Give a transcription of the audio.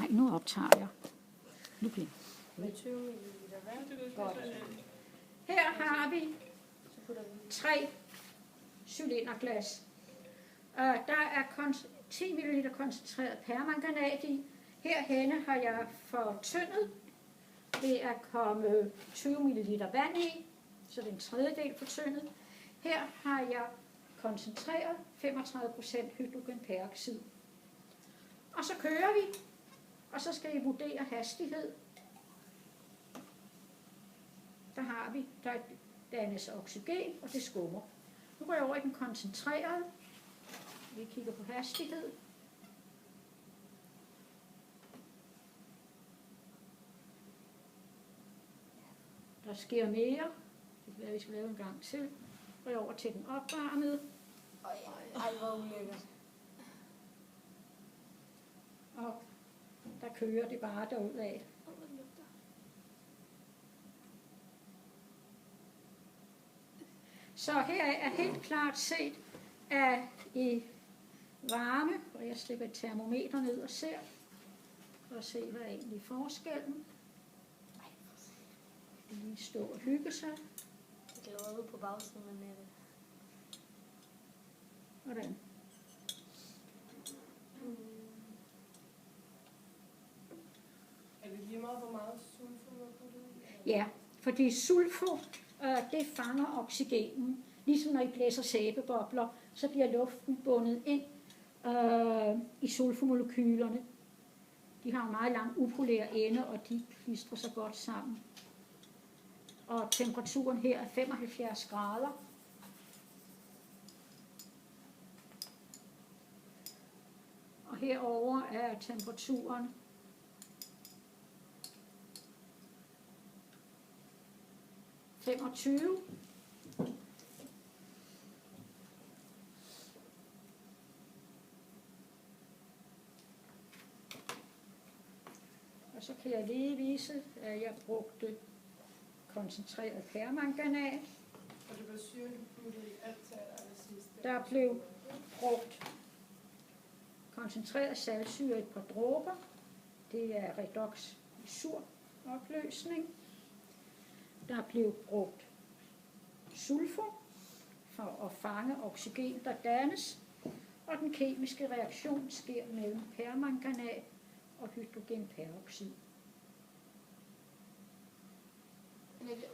Nej, nu optager jeg. Nu bliver Med 20 ml vand. Godt. Her har vi 3 cylinderglas. Der er 10 ml koncentreret permanganat i. Herhenne har jeg fortyndet ved at komme 20 ml vand i, så det er en tredjedel fortyndet. Her har jeg koncentreret 35% hydrogenperoxid. Og så kører vi, og så skal I vurdere hastighed. Der har vi, der dannes oxygen, og det skummer. Nu går jeg over i den koncentrerede. Vi kigger på hastighed. Der sker mere. Det kan være, vi skal lave en gang til. Går jeg over til den opvarmede. Ej, hvor ulækkert. Og der kører det bare derudad. Så her er helt klart set, at i varme, og jeg slipper et termometer ned og ser, for at se, hvad er egentlig forskellen. Lige stå og hygge sig. Jeg kan lave på bagsiden af nettet. Hvordan? Er det lige meget, hvor meget sulfur man putter i? Ja, fordi sulfur, det fanger oxygenen. Ligesom når I blæser sæbebobler, så bliver luften bundet ind i sulfurmolekylerne. De har en meget lang upolær ende, og de klistrer sig godt sammen. Og temperaturen her er 75 grader. Og herover er temperaturen 25. Og så kan jeg lige vise, at jeg brugte koncentreret permanganat. Og det var syren, du puttede i alt til allersidst. Der blev brugt koncentreret saltsyre et par dråber. Det er redox i sur opløsning. Der blev brugt sulfur for at fange oxygen, der dannes. Og den kemiske reaktion sker mellem permanganat og hydrogenperoxid. Men er det